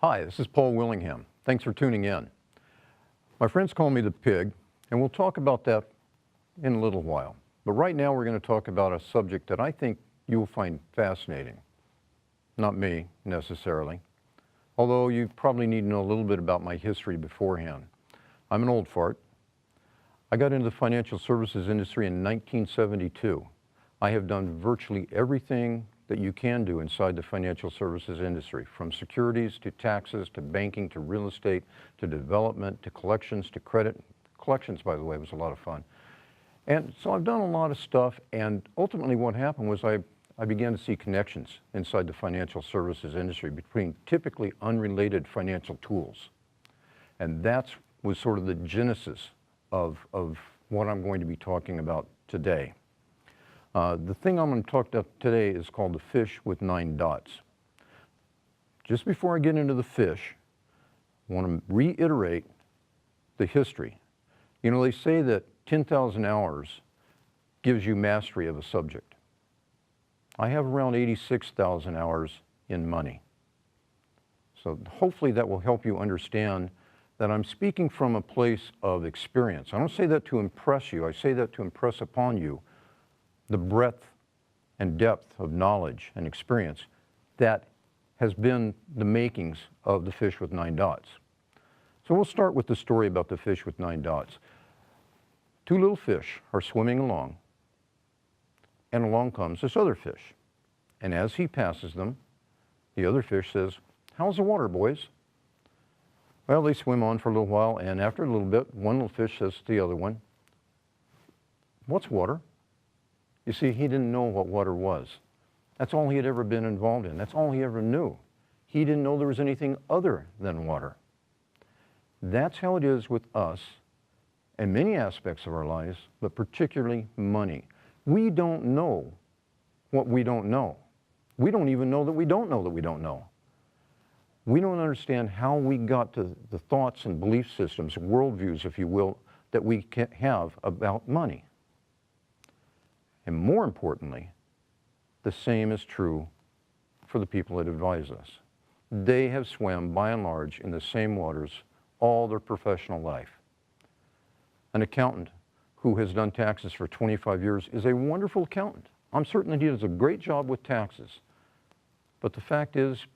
Hi, this is Paul Willingham. Thanks for tuning in. My friends call me the pig, and we'll talk about that in a little while. But right now we're going to talk about a subject that I think you will find fascinating. Not me, necessarily. Although you probably need to know a little bit about my history beforehand. I'm an old fart. I got into the financial services industry in 1972. I have done virtually everything that you can do inside the financial services industry, from securities to taxes to banking to real estate to development to collections to credit. Collections, by the way, was a lot of fun. And so I've done a lot of stuff, and ultimately what happened was I began to see connections inside the financial services industry between typically unrelated financial tools. And that was sort of the genesis of what I'm going to be talking about today. The thing I'm going to talk about today is called the fish with 9 dots. Just before I get into the fish, I want to reiterate the history. You know, they say that 10,000 hours gives you mastery of a subject. I have around 86,000 hours in money. So hopefully that will help you understand that I'm speaking from a place of experience. I don't say that to impress you. I say that to impress upon you the breadth and depth of knowledge and experience that has been the makings of the fish with 9 dots. So we'll start with the story about the fish with 9 dots. 2 little fish are swimming along, and along comes this other fish. And as he passes them, the other fish says, "How's the water, boys?" Well, they swim on for a little while, and after a little bit, one little fish says to the other one, "What's water?" You see, he didn't know what water was. That's all he had ever been involved in. That's all he ever knew. He didn't know there was anything other than water. That's how it is with us in many aspects of our lives, but particularly money. We don't know what we don't know. We don't even know that we don't know that we don't know. We don't understand how we got to the thoughts and belief systems, worldviews, if you will, that we can have about money. And more importantly, the same is true for the people that advise us. They have swam, by and large, in the same waters all their professional life. An accountant who has done taxes for 25 years is a wonderful accountant. I'm certain that he does a great job with taxes. But the fact is,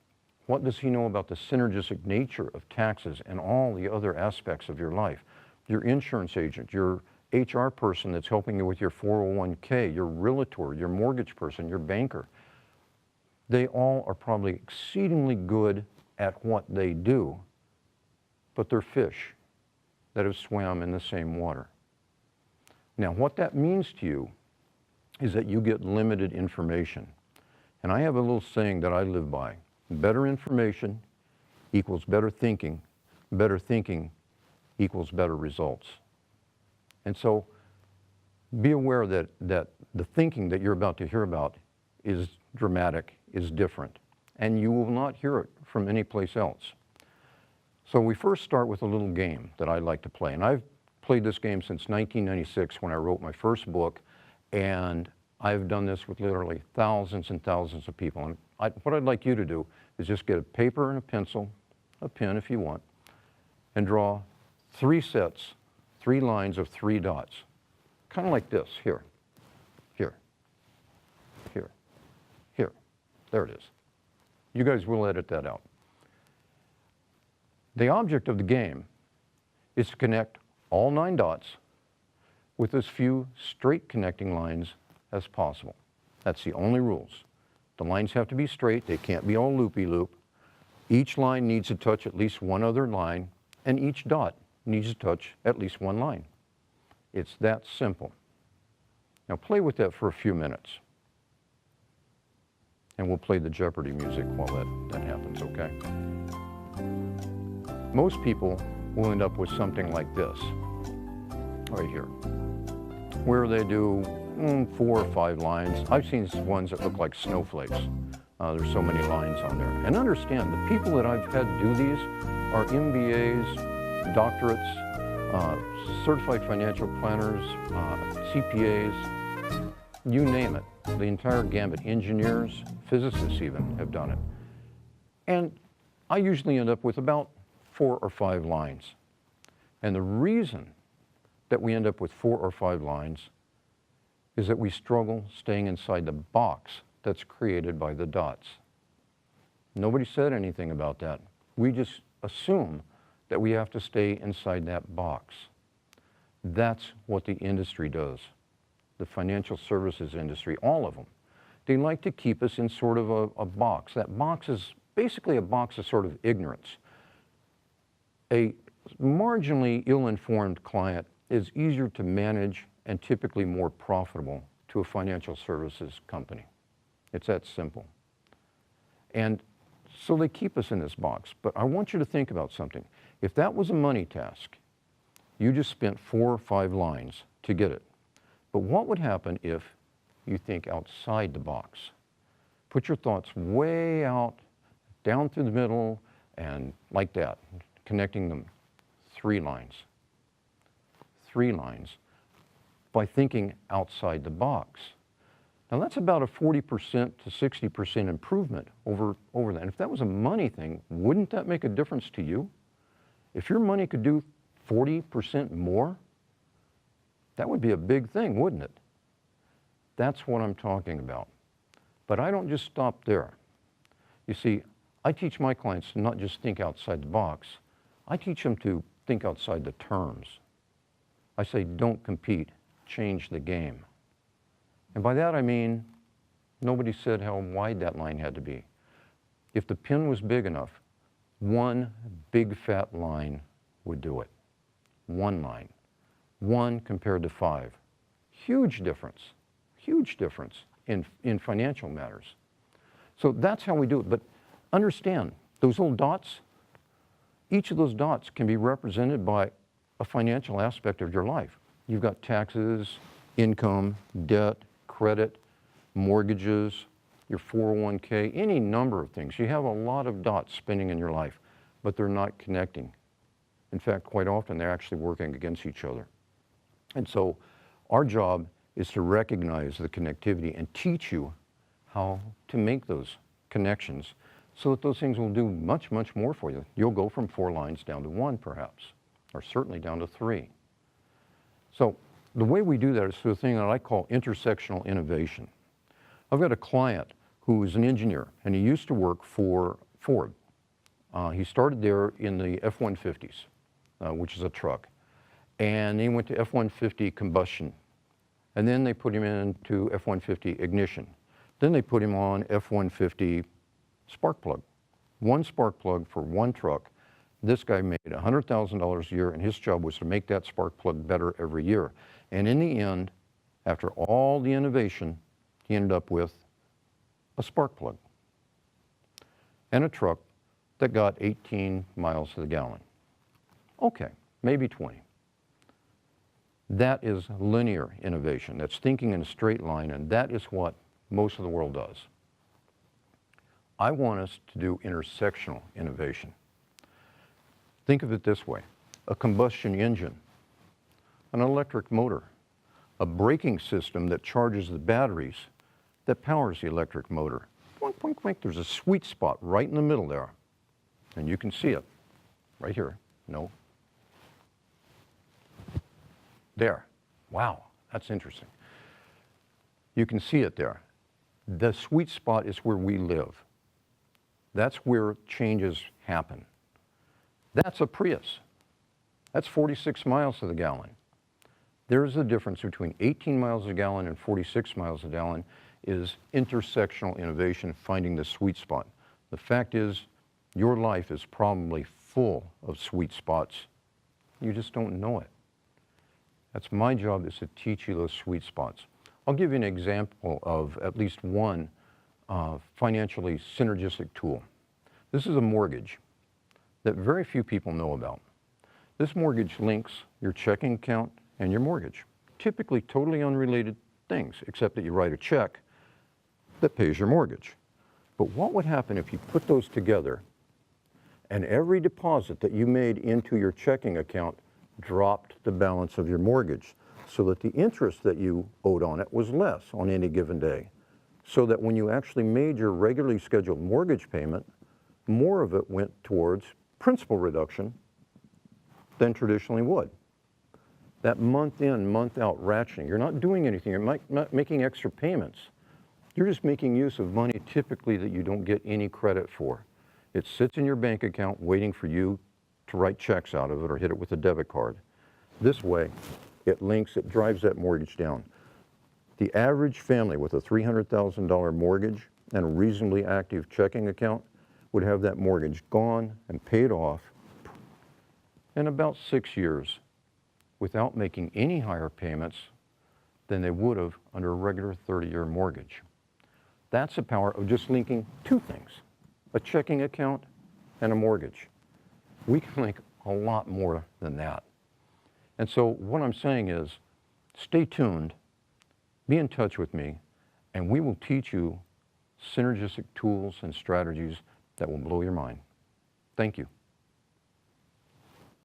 what does he know about the synergistic nature of taxes and all the other aspects of your life? Your insurance agent, your HR person that's helping you with your 401k, your realtor, your mortgage person, your banker. They all are probably exceedingly good at what they do, but they're fish that have swam in the same water. Now, what that means to you is that you get limited information. And I have a little saying that I live by. Better information equals better thinking equals better results. And so be aware that the thinking that you're about to hear about is dramatic, is different, and you will not hear it from any place else. So we first start with a little game that I like to play. And I've played this game since 1996 when I wrote my first book, and I've done this with literally thousands and thousands of people. And what I'd like you to do is just get a paper and a pencil, a pen if you want, and draw 3 lines of 3 dots, kind of like this, here, here, here, here. There it is. You guys will edit that out. The object of the game is to connect all 9 dots with as few straight connecting lines as possible. That's the only rules. The lines have to be straight. They can't be all loopy-loop. Each line needs to touch at least one other line, and each dot needs to touch at least one line. It's that simple. Now play with that for a few minutes. And we'll play the Jeopardy music while that happens, okay? Most people will end up with something like this, right here, where they do 4 or 5 lines. I've seen ones that look like snowflakes. There's so many lines on there. And understand, the people that I've had do these are MBAs, doctorates, certified financial planners, CPAs, you name it. The entire gambit. Engineers, physicists even have done it. And I usually end up with about 4 or 5 lines. And the reason that we end up with 4 or 5 lines is that we struggle staying inside the box that's created by the dots. Nobody said anything about that. We just assume that we have to stay inside that box. That's what the industry does. The financial services industry, all of them. They like to keep us in sort of a box. That box is basically a box of sort of ignorance. A marginally ill-informed client is easier to manage and typically more profitable to a financial services company. It's that simple. And so they keep us in this box. But I want you to think about something. If that was a money task, you just spent 4 or 5 lines to get it. But what would happen if you think outside the box? Put your thoughts way out, down through the middle, and like that, connecting them 3 lines. 3 lines by thinking outside the box. Now that's about a 40% to 60% improvement over that. And if that was a money thing, wouldn't that make a difference to you? If your money could do 40% more, that would be a big thing, wouldn't it? That's what I'm talking about. But I don't just stop there. You see, I teach my clients to not just think outside the box, I teach them to think outside the terms. I say, don't compete, change the game. And by that I mean, nobody said how wide that line had to be. If the pin was big enough, 1 big fat line would do it. 1 line. 1 compared to 5. Huge difference in financial matters. So that's how we do it. But understand, those little dots, each of those dots can be represented by a financial aspect of your life. You've got taxes, income, debt, credit, mortgages, your 401k, any number of things. You have a lot of dots spinning in your life, but they're not connecting. In fact, quite often they're actually working against each other. And so our job is to recognize the connectivity and teach you how to make those connections so that those things will do much, much more for you. You'll go from 4 lines down to 1 perhaps, or certainly down to 3. So the way we do that is through a thing that I call intersectional innovation. I've got a client who is an engineer, and he used to work for Ford. He started there in the F-150s, which is a truck. And he went to F-150 combustion. And then they put him into F-150 ignition. Then they put him on F-150 spark plug. 1 spark plug for 1 truck. This guy made $100,000 a year, and his job was to make that spark plug better every year. And in the end, after all the innovation, he ended up with a spark plug and a truck that got 18 miles to the gallon. Okay, maybe 20. That is linear innovation. That's thinking in a straight line, and that is what most of the world does. I want us to do intersectional innovation. Think of it this way: a combustion engine, an electric motor, a braking system that charges the batteries that powers the electric motor. Boink, boink, boink. There's a sweet spot right in the middle there, and you can see it right here. No. There. Wow, that's interesting. You can see it there. The sweet spot is where we live. That's where changes happen. That's a Prius. That's 46 miles to the gallon. There's a difference between 18 miles a gallon and 46 miles a gallon is intersectional innovation, finding the sweet spot. The fact is, your life is probably full of sweet spots. You just don't know it. That's my job, is to teach you those sweet spots. I'll give you an example of at least one financially synergistic tool. This is a mortgage that very few people know about. This mortgage links your checking account and your mortgage. Typically totally unrelated things, except that you write a check that pays your mortgage. But what would happen if you put those together and every deposit that you made into your checking account dropped the balance of your mortgage, so that the interest that you owed on it was less on any given day, so that when you actually made your regularly scheduled mortgage payment, more of it went towards principal reduction than traditionally would. That month in, month out ratcheting, you're not doing anything, you're not making extra payments. You're just making use of money typically that you don't get any credit for. It sits in your bank account waiting for you to write checks out of it or hit it with a debit card. This way, it drives that mortgage down. The average family with a $300,000 mortgage and a reasonably active checking account would have that mortgage gone and paid off in about 6 years without making any higher payments than they would have under a regular 30-year mortgage. That's the power of just linking two things, a checking account and a mortgage. We can link a lot more than that. And so what I'm saying is, stay tuned, be in touch with me, and we will teach you synergistic tools and strategies that will blow your mind. Thank you.